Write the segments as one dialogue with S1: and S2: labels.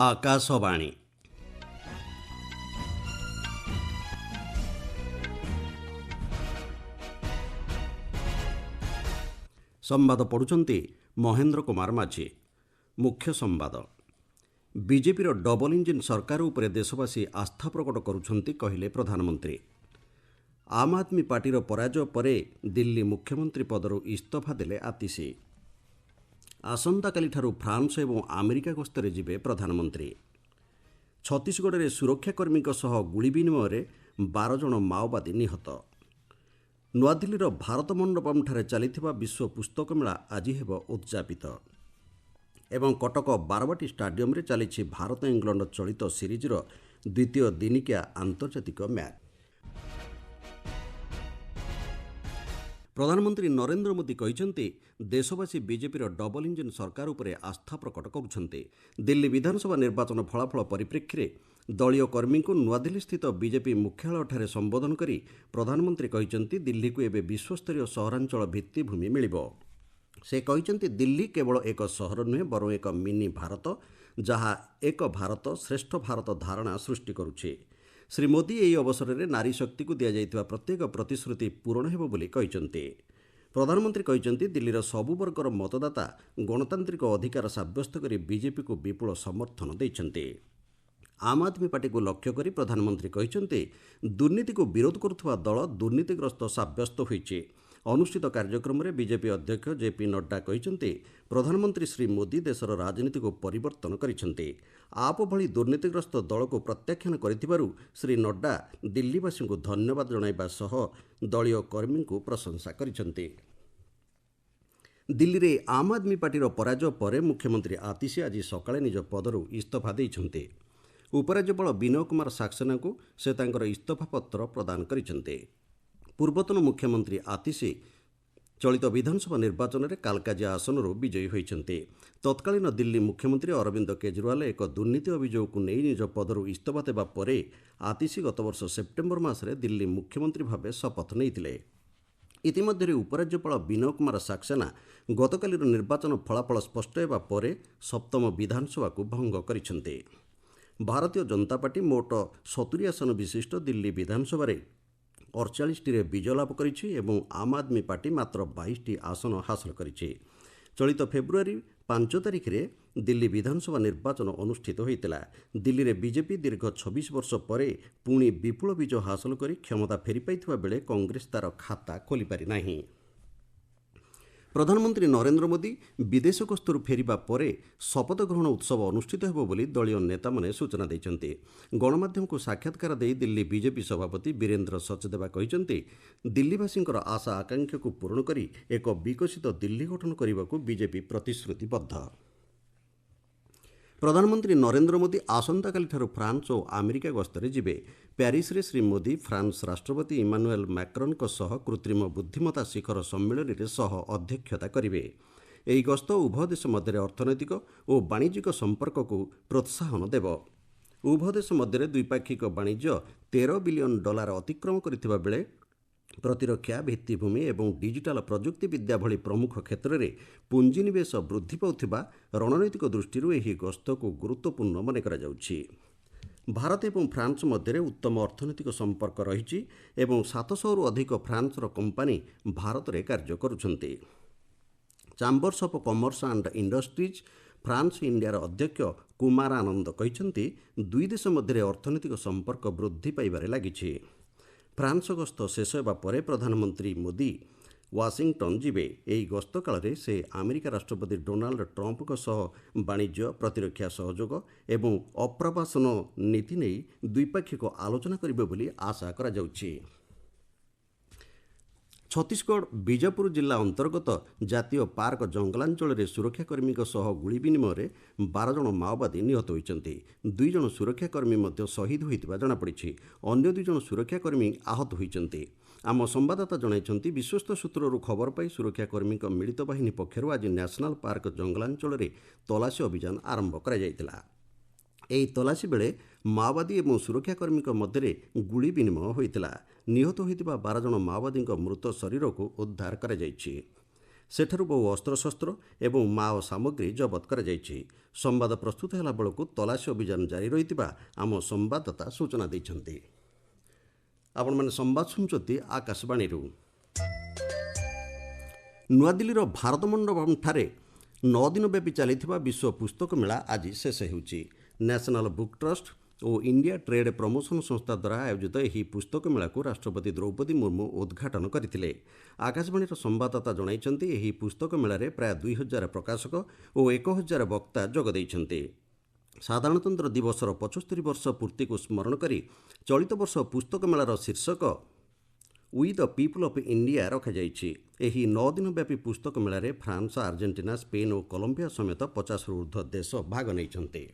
S1: ଆକାଶବାଣୀ ସମ୍ବାଦ ପଢ଼ୁଛନ୍ତି ମହେନ୍ଦ୍ର କୁମାର ମାଝୀ। ମୁଖ୍ୟ ସମ୍ବାଦ। ବିଜେପିର ଡବଲ ଇଞ୍ଜିନ୍ ସରକାର ଉପରେ ଦେଶବାସୀ ଆସ୍ଥା ପ୍ରକଟ କରୁଛନ୍ତି କହିଲେ ପ୍ରଧାନମନ୍ତ୍ରୀ। ଆମ୍ ଆଦମୀ ପାର୍ଟିର ପରାଜୟ ପରେ ଦିଲ୍ଲୀ ମୁଖ୍ୟମନ୍ତ୍ରୀ ପଦରୁ ଇସ୍ତଫା ଦେଲେ ଆତିଶି। ଆସନ୍ତାକାଲିଠାରୁ ଫ୍ରାନ୍ସ ଏବଂ ଆମେରିକା ଗସ୍ତରେ ଯିବେ ପ୍ରଧାନମନ୍ତ୍ରୀ। ଛତିଶଗଡ଼ରେ ସୁରକ୍ଷାକର୍ମୀଙ୍କ ସହ ଗୁଳି ବିନିମୟରେ 12 ଜଣ ମାଓବାଦୀ ନିହତ। ନୂଆଦିଲ୍ଲୀର ଭାରତ ମଣ୍ଡପମ୍ଠାରେ ଚାଲିଥିବା ବିଶ୍ୱ ପୁସ୍ତକ ମେଳା ଆଜି ହେବ ଉଦ୍ଯାପିତ। ଏବଂ କଟକ ବାରବାଟୀ ଷ୍ଟାଡିୟମରେ ଚାଲିଛି ଭାରତ ଇଂଲଣ୍ଡ ଚଳିତ ସିରିଜର ଦ୍ୱିତୀୟ ଦିନିକିଆ ଆନ୍ତର୍ଜାତିକ ମ୍ୟାଚ୍। ପ୍ରଧାନମନ୍ତ୍ରୀ ନରେନ୍ଦ୍ର ମୋଦି କହିଛନ୍ତି ଦେଶବାସୀ ବିଜେପିର ଡବଲ ଇଞ୍ଜିନ୍ ସରକାର ଉପରେ ଆସ୍ଥା ପ୍ରକଟ କରୁଛନ୍ତି। ଦିଲ୍ଲୀ ବିଧାନସଭା ନିର୍ବାଚନ ଫଳାଫଳ ପରିପ୍ରେକ୍ଷୀରେ ଦଳୀୟ କର୍ମୀଙ୍କୁ ନୂଆଦିଲ୍ଲୀସ୍ଥିତ ବିଜେପି ମୁଖ୍ୟାଳୟଠାରେ ସମ୍ବୋଧନ କରି ପ୍ରଧାନମନ୍ତ୍ରୀ କହିଛନ୍ତି ଦିଲ୍ଲୀକୁ ଏବେ ବିଶ୍ୱସ୍ତରୀୟ ସହରାଞ୍ଚଳ ଭିତ୍ତିଭୂମି ମିଳିବ। ସେ କହିଛନ୍ତି ଦିଲ୍ଲୀ କେବଳ ଏକ ସହର ନୁହେଁ ବରଂ ଏକ ମିନି ଭାରତ, ଯାହା ଏକ ଭାରତ ଶ୍ରେଷ୍ଠ ଭାରତ ଧାରଣା ସୃଷ୍ଟି କରୁଛି। ଶ୍ରୀ ମୋଦି ଏହି ଅବସରରେ ନାରୀ ଶକ୍ତିକୁ ଦିଆଯାଇଥିବା ପ୍ରତ୍ୟେକ ପ୍ରତିଶ୍ରୁତି ପୂରଣ ହେବ ବୋଲି କହିଛନ୍ତି। ପ୍ରଧାନମନ୍ତ୍ରୀ କହିଛନ୍ତି ଦିଲ୍ଲୀର ସବୁ ବର୍ଗର ମତଦାତା ଗଣତାନ୍ତ୍ରିକ ଅଧିକାର ସାବ୍ୟସ୍ତ କରି ବିଜେପିକୁ ବିପୁଳ ସମର୍ଥନ ଦେଇଛନ୍ତି। ଆମ୍ ଆଦମୀ ପାର୍ଟିକୁ ଲକ୍ଷ୍ୟ କରି ପ୍ରଧାନମନ୍ତ୍ରୀ କହିଛନ୍ତି ଦୁର୍ନୀତିକୁ ବିରୋଧ କରୁଥିବା ଦଳ ଦୁର୍ନୀତିଗ୍ରସ୍ତ ସାବ୍ୟସ୍ତ ହୋଇଛି। ଅନୁଷ୍ଠିତ କାର୍ଯ୍ୟକ୍ରମରେ ବିଜେପି ଅଧ୍ୟକ୍ଷ ଜେପି ନଡ୍ଡା କହିଛନ୍ତି ପ୍ରଧାନମନ୍ତ୍ରୀ ଶ୍ରୀ ମୋଦି ଦେଶର ରାଜନୀତିକୁ ପରିବର୍ତ୍ତନ କରିଛନ୍ତି। ଆପ୍ ଭଳି ଦୁର୍ନୀତିଗ୍ରସ୍ତ ଦଳକୁ ପ୍ରତ୍ୟାଖ୍ୟାନ କରିଥିବାରୁ ଶ୍ରୀ ନଡ୍ଡା ଦିଲ୍ଲୀବାସୀଙ୍କୁ ଧନ୍ୟବାଦ ଜଣାଇବା ସହ ଦଳୀୟ କର୍ମୀଙ୍କୁ ପ୍ରଶଂସା କରିଛନ୍ତି। ଦିଲ୍ଲୀରେ ଆମ୍ ଆଦମୀ ପାର୍ଟିର ପରାଜୟ ପରେ ମୁଖ୍ୟମନ୍ତ୍ରୀ ଆତିଶି ଆଜି ସକାଳେ ନିଜ ପଦରୁ ଇସ୍ତଫା ଦେଇଛନ୍ତି। ଉପରାଜ୍ୟପାଳ ବିନୟ କୁମାର ସାକ୍ସେନାଙ୍କୁ ସେ ତାଙ୍କର ଇସ୍ତଫାପତ୍ର ପ୍ରଦାନ କରିଛନ୍ତି। ପୂର୍ବତନ ମୁଖ୍ୟମନ୍ତ୍ରୀ ଆତିଶି ଚଳିତ ବିଧାନସଭା ନିର୍ବାଚନରେ କାଲକାଜିଆ ଆସନରୁ ବିଜୟୀ ହୋଇଛନ୍ତି। ତତ୍କାଳୀନ ଦିଲ୍ଲୀ ମୁଖ୍ୟମନ୍ତ୍ରୀ ଅରବିନ୍ଦ କେଜରିୱାଲ ଏକ ଦୁର୍ନୀତି ଅଭିଯୋଗକୁ ନେଇ ନିଜ ପଦରୁ ଇସ୍ତଫା ଦେବା ପରେ ଆତିଶି ଗତବର୍ଷ ସେପ୍ଟେମ୍ବର ମାସରେ ଦିଲ୍ଲୀ ମୁଖ୍ୟମନ୍ତ୍ରୀ ଭାବେ ଶପଥ ନେଇଥିଲେ। ଇତିମଧ୍ୟରେ ଉପରାଜ୍ୟପାଳ ବିନୟ କୁମାର ସାକ୍ସେନା ଗତକାଲିର ନିର୍ବାଚନ ଫଳାଫଳ ସ୍ପଷ୍ଟ ହେବା ପରେ ସପ୍ତମ ବିଧାନସଭାକୁ ଭଙ୍ଗ କରିଛନ୍ତି। ଭାରତୀୟ ଜନତା ପାର୍ଟି ମୋଟ 70 ଆସନ ବିଶିଷ୍ଟ ଦିଲ୍ଲୀ ବିଧାନସଭାରେ 48ଟିରେ ବିଜୟ ଲାଭ କରିଛି ଏବଂ ଆମ୍ ଆଦମୀ ପାର୍ଟି ମାତ୍ର 22ଟି ଆସନ ହାସଲ କରିଛି। ଚଳିତ ଫେବୃଆରୀ 5 ତାରିଖରେ ଦିଲ୍ଲୀ ବିଧାନସଭା ନିର୍ବାଚନ ଅନୁଷ୍ଠିତ ହୋଇଥିଲା। ଦିଲ୍ଲୀରେ ବିଜେପି ଦୀର୍ଘ 26 ବର୍ଷ ପରେ ପୁଣି ବିପୁଳ ବିଜୟ ହାସଲ କରି କ୍ଷମତା ଫେରିପାଇଥିବା ବେଳେ କଂଗ୍ରେସ ତା'ର ଖାତା ଖୋଲିପାରି ନାହିଁ। ପ୍ରଧାନମନ୍ତ୍ରୀ ନରେନ୍ଦ୍ର ମୋଦି ବିଦେଶ ଗସ୍ତରୁ ଫେରିବା ପରେ ଶପଥ ଗ୍ରହଣ ଉତ୍ସବ ଅନୁଷ୍ଠିତ ହେବ ବୋଲି ଦଳୀୟ ନେତାମାନେ ସୂଚନା ଦେଇଛନ୍ତି। ଗଣମାଧ୍ୟମକୁ ସାକ୍ଷାତକାର ଦେଇ ଦିଲ୍ଲୀ ବିଜେପି ସଭାପତି ବୀରେନ୍ଦ୍ର ସଚଦେବା କହିଛନ୍ତି ଦିଲ୍ଲୀବାସୀଙ୍କର ଆଶା ଆକାଂକ୍ଷାକୁ ପୂରଣ କରି ଏକ ବିକଶିତ ଦିଲ୍ଲୀ ଗଠନ କରିବାକୁ ବିଜେପି ପ୍ରତିଶ୍ରୁତିବଦ୍ଧ। ପ୍ରଧାନମନ୍ତ୍ରୀ ନରେନ୍ଦ୍ର ମୋଦି ଆସନ୍ତାକାଲିଠାରୁ ଫ୍ରାନ୍ସ ଓ ଆମେରିକା ଗସ୍ତରେ ଯିବେ। ପ୍ୟାରିସରେ ଶ୍ରୀ ମୋଦି ଫ୍ରାନ୍ସ ରାଷ୍ଟ୍ରପତି ଇମାନୁଏଲ ମ୍ୟାକ୍ରନ୍ଙ୍କ ସହ କୃତ୍ରିମ ବୁଦ୍ଧିମତ୍ତା ଶିଖର ସମ୍ମିଳନୀରେ ସହ ଅଧ୍ୟକ୍ଷତା କରିବେ। ଏହି ଗସ୍ତ ଉଭୟ ଦେଶ ମଧ୍ୟରେ ଅର୍ଥନୈତିକ ଓ ବାଣିଜ୍ୟିକ ସମ୍ପର୍କକୁ ପ୍ରୋତ୍ସାହନ ଦେବ। ଉଭୟ ଦେଶ ମଧ୍ୟରେ ଦ୍ୱିପାକ୍ଷିକ ବାଣିଜ୍ୟ $13 ବିଲିୟନ ଅତିକ୍ରମ କରିଥିବା ବେଳେ ପ୍ରତିରକ୍ଷା ଭିତ୍ତିଭୂମି ଏବଂ ଡିଜିଟାଲ ପ୍ରଯୁକ୍ତି ବିଦ୍ୟା ଭଳି ପ୍ରମୁଖ କ୍ଷେତ୍ରରେ ପୁଞ୍ଜିନିବେଶ ବୃଦ୍ଧି ପାଉଥିବା ରଣନୈତିକ ଦୃଷ୍ଟିରୁ ଏହି ଗସ୍ତକୁ ଗୁରୁତ୍ୱପୂର୍ଣ୍ଣ ମନେ କରାଯାଉଛି। ଭାରତ ଏବଂ ଫ୍ରାନ୍ସ ମଧ୍ୟରେ ଉତ୍ତମ ଅର୍ଥନୈତିକ ସମ୍ପର୍କ ରହିଛି ଏବଂ 700ରୁ ଅଧିକ ଫ୍ରାନ୍ସର କମ୍ପାନୀ ଭାରତରେ କାର୍ଯ୍ୟ କରୁଛନ୍ତି। Chambers of commerce and industries France ଇଣ୍ଡିଆର ଅଧ୍ୟକ୍ଷ କୁମାର ଆନନ୍ଦ କହିଛନ୍ତି ଦୁଇ ଦେଶ ମଧ୍ୟରେ ଅର୍ଥନୈତିକ ସମ୍ପର୍କ ବୃଦ୍ଧି ପାଇବାରେ ଲାଗିଛି। ଫ୍ରାନ୍ସ ଗସ୍ତ ଶେଷ ହେବା ପରେ ପ୍ରଧାନମନ୍ତ୍ରୀ ମୋଦି ୱାଶିଂଟନ୍ ଯିବେ। ଏହି ଗସ୍ତ କାଳରେ ସେ ଆମେରିକା ରାଷ୍ଟ୍ରପତି ଡୋନାଲ୍ଡ ଟ୍ରମ୍ପଙ୍କ ସହ ବାଣିଜ୍ୟ, ପ୍ରତିରକ୍ଷା ସହଯୋଗ ଏବଂ ଅପ୍ରବାସନ ନୀତି ନେଇ ଦ୍ୱିପାକ୍ଷିକ ଆଲୋଚନା କରିବେ ବୋଲି ଆଶା କରାଯାଉଛି। ଛତିଶଗଡ଼ ବିଜାପୁର ଜିଲ୍ଲା ଅନ୍ତର୍ଗତ ଜାତୀୟ ପାର୍କ ଜଙ୍ଗଲାଞ୍ଚଳରେ ସୁରକ୍ଷାକର୍ମୀଙ୍କ ସହ ଗୁଳି ବିନିମୟରେ 12 ଜଣ ମାଓବାଦୀ ନିହତ ହୋଇଛନ୍ତି। 2 ଜଣ ସୁରକ୍ଷାକର୍ମୀ ମଧ୍ୟ ଶହୀଦ ହୋଇଥିବା ଜଣାପଡ଼ିଛି। ଅନ୍ୟ 2 ଜଣ ସୁରକ୍ଷାକର୍ମୀ ଆହତ ହୋଇଛନ୍ତି। ଆମ ସମ୍ବାଦଦାତା ଜଣାଇଛନ୍ତି ବିଶ୍ୱସ୍ତ ସୂତ୍ରରୁ ଖବର ପାଇ ସୁରକ୍ଷାକର୍ମୀଙ୍କ ମିଳିତ ବାହିନୀ ପକ୍ଷରୁ ଆଜି ନ୍ୟାସନାଲ୍ ପାର୍କ ଜଙ୍ଗଲାଞ୍ଚଳରେ ତଲାସୀ ଅଭିଯାନ ଆରମ୍ଭ କରାଯାଇଥିଲା। ଏହି ତଲାସୀ ବେଳେ ମାଓବାଦୀ ଏବଂ ସୁରକ୍ଷାକର୍ମୀଙ୍କ ମଧ୍ୟରେ ଗୁଳି ବିନିମୟ ହୋଇଥିଲା। ନିହତ ହୋଇଥିବା 12 ଜଣ ମାଓବାଦୀଙ୍କ ମୃତ ଶରୀରକୁ ଉଦ୍ଧାର କରାଯାଇଛି। ସେଠାରୁ ବହୁ ଅସ୍ତ୍ରଶସ୍ତ୍ର ଏବଂ ମାଓ ସାମଗ୍ରୀ ଜବତ କରାଯାଇଛି। ସମ୍ବାଦ ପ୍ରସ୍ତୁତ ହେଲା ବେଳକୁ ତଲାସୀ ଅଭିଯାନ ଜାରି ରହିଥିବା ଆମ ସମ୍ବାଦଦାତା ସୂଚନା ଦେଇଛନ୍ତି। ଆପଣମାନେ ସମ୍ବାଦ ଶୁଣୁଛନ୍ତି ଆକାଶବାଣୀରୁ। ନୂଆଦିଲ୍ଲୀର ଭାରତ ମଣ୍ଡପଠାରେ 9 ଦିନ ବ୍ୟାପୀ ଚାଲିଥିବା ବିଶ୍ୱ ପୁସ୍ତକ ମେଳା ଆଜି ଶେଷ ହେଉଛି। ନ୍ୟାସନାଲ୍ ବୁକ୍ ଟ୍ରଷ୍ଟ ଓ ଇଣ୍ଡିଆ ଟ୍ରେଡ୍ ପ୍ରମୋଶନ ସଂସ୍ଥା ଦ୍ୱାରା ଆୟୋଜିତ ଏହି ପୁସ୍ତକ ମେଳାକୁ ରାଷ୍ଟ୍ରପତି ଦ୍ରୌପଦୀ ମୁର୍ମୁ ଉଦ୍ଘାଟନ କରିଥିଲେ। ଆକାଶବାଣୀର ସମ୍ବାଦଦାତା ଜଣାଇଛନ୍ତି, ଏହି ପୁସ୍ତକ ମେଳାରେ ପ୍ରାୟ 2000 ପ୍ରକାଶକ ଓ 1000 ବକ୍ତା ଯୋଗ ଦେଇଛନ୍ତି। ସାଧାରଣତନ୍ତ୍ର ଦିବସର 75 ବର୍ଷ ପୂର୍ତ୍ତିକୁ ସ୍ମରଣ କରି ଚଳିତ ବର୍ଷ ପୁସ୍ତକ ମେଳାର ଶୀର୍ଷକ we the people of India ରଖାଯାଇଛି। ଏହି 9 ଦିନ ବ୍ୟାପୀ ପୁସ୍ତକ ମେଳାରେ ଫ୍ରାନ୍ସ, ଆର୍ଜେଣ୍ଟିନା, ସ୍ପେନ୍ ଓ କଲମ୍ବିଆ ସମେତ 50ରୁ ଉର୍ଦ୍ଧ୍ୱ ଦେଶ ଭାଗ ନେଇଛନ୍ତି।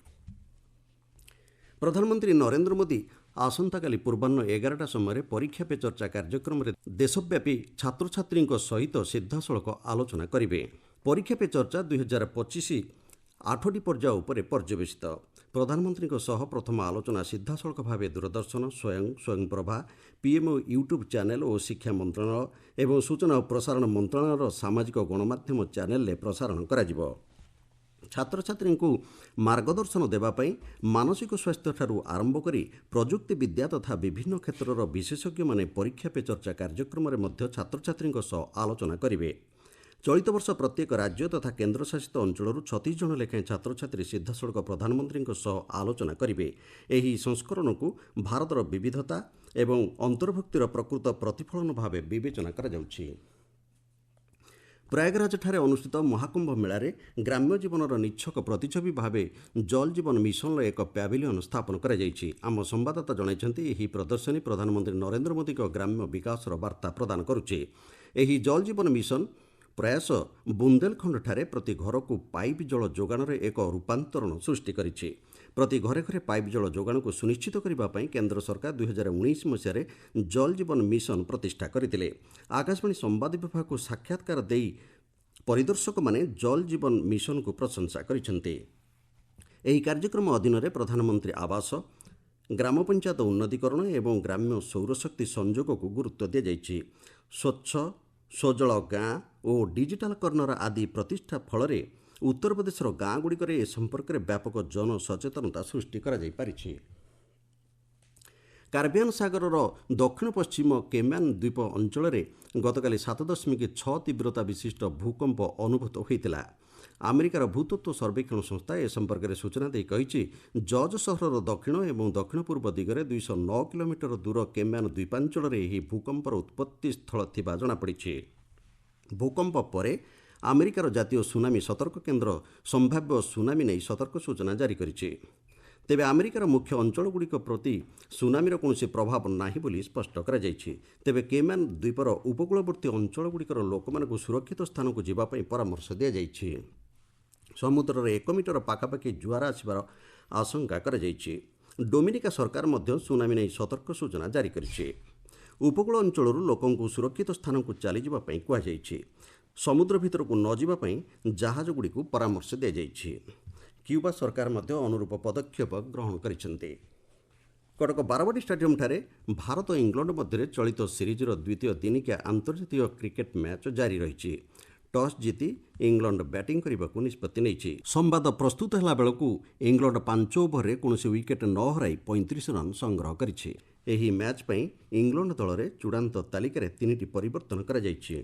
S1: ପ୍ରଧାନମନ୍ତ୍ରୀ ନରେନ୍ଦ୍ର ମୋଦି ଆସନ୍ତାକାଲି ପୂର୍ବାହ୍ନ 11ଟା ସମୟରେ ପରୀକ୍ଷା ପେ ଚର୍ଚ୍ଚା କାର୍ଯ୍ୟକ୍ରମରେ ଦେଶବ୍ୟାପୀ ଛାତ୍ରଛାତ୍ରୀଙ୍କ ସହିତ ସିଧାସଳଖ ଆଲୋଚନା କରିବେ। ପରୀକ୍ଷା ପେ ଚର୍ଚ୍ଚା 2025 8ଟି ପର୍ଯ୍ୟାୟ ଉପରେ ପର୍ଯ୍ୟବେସିତ। ପ୍ରଧାନମନ୍ତ୍ରୀଙ୍କ ସହ ପ୍ରଥମ ଆଲୋଚନା ସିଧାସଳଖ ଭାବେ Doordarshan, Swayamprabha, PMO YouTube channel ଓ ଶିକ୍ଷା ମନ୍ତ୍ରଣାଳୟ ଏବଂ ସୂଚନା ଓ ପ୍ରସାରଣ ମନ୍ତ୍ରଣାଳୟର ସାମାଜିକ ଗଣମାଧ୍ୟମ ଚ୍ୟାନେଲରେ ପ୍ରସାରଣ କରାଯିବ। ଛାତ୍ରଛାତ୍ରୀଙ୍କୁ ମାର୍ଗଦର୍ଶନ ଦେବା ପାଇଁ ମାନସିକ ସ୍ୱାସ୍ଥ୍ୟଠାରୁ ଆରମ୍ଭ କରି ପ୍ରଯୁକ୍ତି ବିଦ୍ୟା ତଥା ବିଭିନ୍ନ କ୍ଷେତ୍ରର ବିଶେଷଜ୍ଞମାନେ ପରୀକ୍ଷା ପେ ଚର୍ଚ୍ଚା କାର୍ଯ୍ୟକ୍ରମରେ ମଧ୍ୟ ଛାତ୍ରଛାତ୍ରୀଙ୍କ ସହ ଆଲୋଚନା କରିବେ। ଚଳିତ ବର୍ଷ ପ୍ରତ୍ୟେକ ରାଜ୍ୟ ତଥା କେନ୍ଦ୍ରଶାସିତ ଅଞ୍ଚଳରୁ 36 ଜଣ ଲେଖାଏଁ ଛାତ୍ରଛାତ୍ରୀ ସିଧାସଳଖ ପ୍ରଧାନମନ୍ତ୍ରୀଙ୍କ ସହ ଆଲୋଚନା କରିବେ। ଏହି ସଂସ୍କରଣକୁ ଭାରତର ବିବିଧତା ଏବଂ ଅନ୍ତର୍ଭୁକ୍ତିର ପ୍ରକୃତ ପ୍ରତିଫଳନ ଭାବେ ବିବେଚନା କରାଯାଉଛି। ପ୍ରୟାଗରାଜଠାରେ ଅନୁଷ୍ଠିତ ମହାକୁମ୍ଭ ମେଳାରେ ଗ୍ରାମ୍ୟ ଜୀବନର ନିଚ୍ଛକ ପ୍ରତିଛବି ଭାବେ ଜଳ ଜୀବନ ମିଶନର ଏକ ପ୍ୟାଭିଲିୟନ ସ୍ଥାପନ କରାଯାଇଛି। ଆମ ସମ୍ବାଦଦାତା ଜଣାଇଛନ୍ତି, ଏହି ପ୍ରଦର୍ଶନୀ ପ୍ରଧାନମନ୍ତ୍ରୀ ନରେନ୍ଦ୍ର ମୋଦିଙ୍କ ଗ୍ରାମ୍ୟ ବିକାଶର ବାର୍ତ୍ତା ପ୍ରଦାନ କରୁଛି। ଏହି ଜଳ ଜୀବନ ମିଶନ ପ୍ରୟାସ ବୁନ୍ଦେଲଖଣ୍ଡଠାରେ ପ୍ରତି ଘରକୁ ପାଇପ୍ ଜଳ ଯୋଗାଣରେ ଏକ ରୂପାନ୍ତରଣ ସୃଷ୍ଟି କରିଛି। ପ୍ରତି ଘରେ ଘରେ ପାଇପ୍ ଜଳ ଯୋଗାଣକୁ ସୁନିଶ୍ଚିତ କରିବା ପାଇଁ କେନ୍ଦ୍ର ସରକାର 2019 ମସିହାରେ ଜଳ ଜୀବନ ମିଶନ ପ୍ରତିଷ୍ଠା କରିଥିଲେ। ଆକାଶବାଣୀ ସମ୍ବାଦ ବିଭାଗକୁ ସାକ୍ଷାତକାର ଦେଇ ପରିଦର୍ଶକମାନେ ଜଳ ଜୀବନ ମିଶନକୁ ପ୍ରଶଂସା କରିଛନ୍ତି। ଏହି କାର୍ଯ୍ୟକ୍ରମ ଅଧୀନରେ ପ୍ରଧାନମନ୍ତ୍ରୀ ଆବାସ, ଗ୍ରାମ ପଞ୍ଚାୟତ ଉନ୍ନତୀକରଣ ଏବଂ ଗ୍ରାମ୍ୟ ସୌରଶକ୍ତି ସଂଯୋଗକୁ ଗୁରୁତ୍ୱ ଦିଆଯାଇଛି। ସ୍ୱଚ୍ଛ ସ୍ୱଜଳ ଗାଁ ଓ ଡିଜିଟାଲ କର୍ଣ୍ଣର ଆଦି ପ୍ରତିଷ୍ଠା ଫଳରେ ଉତ୍ତରପ୍ରଦେଶର ଗାଁଗୁଡ଼ିକରେ ଏ ସମ୍ପର୍କରେ ବ୍ୟାପକ ଜନସଚେତନତା ସୃଷ୍ଟି କରାଯାଇପାରିଛି। କାରିବିଆନ୍ ସାଗରର ଦକ୍ଷିଣ ପଶ୍ଚିମ କେମ୍ୟାନ୍ ଦ୍ୱୀପ ଅଞ୍ଚଳରେ ଗତକାଲି 7.6 ତୀବ୍ରତା ବିଶିଷ୍ଟ ଭୂକମ୍ପ ଅନୁଭୂତ ହୋଇଥିଲା। ଆମେରିକାର ଭୂତତ୍ତ୍ୱ ସର୍ବେକ୍ଷଣ ସଂସ୍ଥା ଏ ସମ୍ପର୍କରେ ସୂଚନା ଦେଇ କହିଛି, ଜର୍ଜ ସହରର ଦକ୍ଷିଣ ଏବଂ ଦକ୍ଷିଣ ପୂର୍ବ ଦିଗରେ 209 କିଲୋମିଟର ଦୂର କେମ୍ୟାନ୍ ଦ୍ୱୀପାଞ୍ଚଳରେ ଏହି ଭୂକମ୍ପର ଉତ୍ପତ୍ତି ସ୍ଥଳ ଥିବା ଜଣାପଡ଼ିଛି। ଭୂକମ୍ପ ପରେ ଆମେରିକାର ଜାତୀୟ ସୁନାମି ସତର୍କ କେନ୍ଦ୍ର ସମ୍ଭାବ୍ୟ ସୁନାମି ନେଇ ସତର୍କ ସୂଚନା ଜାରି କରିଛି। ତେବେ ଆମେରିକାର ମୁଖ୍ୟ ଅଞ୍ଚଳଗୁଡ଼ିକ ପ୍ରତି ସୁନାମିର କୌଣସି ପ୍ରଭାବ ନାହିଁ ବୋଲି ସ୍ପଷ୍ଟ କରାଯାଇଛି। ତେବେ କେମ୍ୟାନ୍ ଦ୍ୱୀପର ଉପକୂଳବର୍ତ୍ତୀ ଅଞ୍ଚଳଗୁଡ଼ିକର ଲୋକମାନଙ୍କୁ ସୁରକ୍ଷିତ ସ୍ଥାନକୁ ଯିବା ପାଇଁ ପରାମର୍ଶ ଦିଆଯାଇଛି। ସମୁଦ୍ରରେ 1 ମିଟର ପାଖାପାଖି ଜୁଆର ଆସିବାର ଆଶଙ୍କା କରାଯାଇଛି। ଡୋମିନିକା ସରକାର ମଧ୍ୟ ସୁନାମି ନେଇ ସତର୍କ ସୂଚନା ଜାରି କରିଛି। ଉପକୂଳ ଅଞ୍ଚଳରୁ ଲୋକଙ୍କୁ ସୁରକ୍ଷିତ ସ୍ଥାନକୁ ଚାଲିଯିବା ପାଇଁ କୁହାଯାଇଛି। ସମୁଦ୍ର ଭିତରକୁ ନ ଯିବା ପାଇଁ ଜାହାଜଗୁଡ଼ିକୁ ପରାମର୍ଶ ଦିଆଯାଇଛି। କ୍ୟୁବା ସରକାର ମଧ୍ୟ ଅନୁରୂପ ପଦକ୍ଷେପ ଗ୍ରହଣ କରିଛନ୍ତି। କଟକ ବାରବାଟୀ ଷ୍ଟାଡିୟମଠାରେ ଭାରତ ଓ ଇଂଲଣ୍ଡ ମଧ୍ୟରେ ଚଳିତ ସିରିଜର ଦ୍ୱିତୀୟ ଦିନିକିଆ ଆନ୍ତର୍ଜାତିକ କ୍ରିକେଟ୍ ମ୍ୟାଚ୍ ଜାରି ରହିଛି। ଟସ୍ ଜିତି ଇଂଲଣ୍ଡ ବ୍ୟାଟିଂ କରିବାକୁ ନିଷ୍ପତ୍ତି ନେଇଛି। ସମ୍ବାଦ ପ୍ରସ୍ତୁତ ହେଲା ବେଳକୁ ଇଂଲଣ୍ଡ 5 ଓଭରରେ କୌଣସି ୱିକେଟ୍ ନ ହରାଇ 35 ରନ୍ ସଂଗ୍ରହ କରିଛି। ଏହି ମ୍ୟାଚ୍ ପାଇଁ ଇଂଲଣ୍ଡ ଦଳରେ ଚୂଡ଼ାନ୍ତ ତାଲିକାରେ 3ଟି ପରିବର୍ତ୍ତନ କରାଯାଇଛି।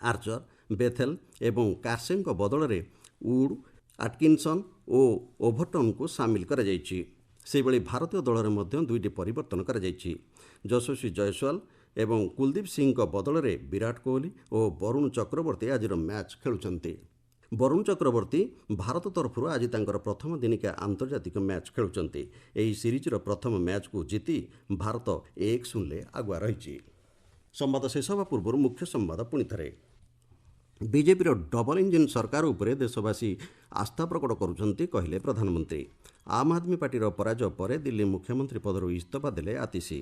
S1: ଆର୍ଚର, ବେଥେଲ ଏବଂ କାର୍ସେଙ୍କ ବଦଳରେ ଉଡ୍, ଆଟକିନସନ୍ ଓ ଓଭରଟନ୍ଙ୍କୁ ସାମିଲ କରାଯାଇଛି। ସେହିଭଳି ଭାରତୀୟ ଦଳରେ ମଧ୍ୟ 2ଟି ପରିବର୍ତ୍ତନ କରାଯାଇଛି। ଯଶସ୍ୱୀ ଜୟସ୍ୱାଲ ଏବଂ କୁଲଦୀପ ସିଂଙ୍କ ବଦଳରେ ବିରାଟ କୋହଲି ଓ ବରୁଣ ଚକ୍ରବର୍ତ୍ତୀ ଆଜିର ମ୍ୟାଚ୍ ଖେଳୁଛନ୍ତି। ବରୁଣ ଚକ୍ରବର୍ତ୍ତୀ ଭାରତ ତରଫରୁ ଆଜି ତାଙ୍କର ପ୍ରଥମ ଦିନିକିଆ ଆନ୍ତର୍ଜାତିକ ମ୍ୟାଚ୍ ଖେଳୁଛନ୍ତି। ଏହି ସିରିଜର ପ୍ରଥମ ମ୍ୟାଚ୍କୁ ଜିତି ଭାରତ 1-0ରେ ଆଗୁଆ ରହିଛି। ସମ୍ବାଦ ଶେଷ ହେବା ପୂର୍ବରୁ ମୁଖ୍ୟ ସମ୍ବାଦ ପୁଣିଥରେ। ବିଜେପିର ଡବଲ ଇଞ୍ଜିନ୍ ସରକାର ଉପରେ ଦେଶବାସୀ ଆସ୍ଥା ପ୍ରକଟ କରୁଛନ୍ତି କହିଲେ ପ୍ରଧାନମନ୍ତ୍ରୀ। ଆମ୍ ଆଦମୀ ପାର୍ଟିର ପରାଜୟ ପରେ ଦିଲ୍ଲୀ ମୁଖ୍ୟମନ୍ତ୍ରୀ ପଦରୁ ଇସ୍ତଫା ଦେଲେ ଆତିଶି।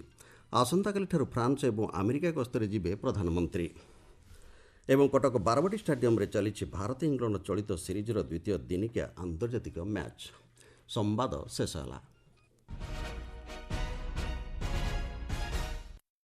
S1: ଆସନ୍ତାକାଲିଠାରୁ ଫ୍ରାନ୍ସ ଏବଂ ଆମେରିକା ଗସ୍ତରେ ଯିବେ ପ୍ରଧାନମନ୍ତ୍ରୀ। ଏବଂ କଟକ ବାରବାଟୀ ଷ୍ଟାଡିୟମରେ ଚାଲିଛି ଭାରତ ଇଂଲଣ୍ଡ ଚଳିତ ସିରିଜର ଦ୍ୱିତୀୟ ଦିନିକିଆ ଆନ୍ତର୍ଜାତିକ ମ୍ୟାଚ୍। ସମ୍ବାଦ ଶେଷ ହେଲା।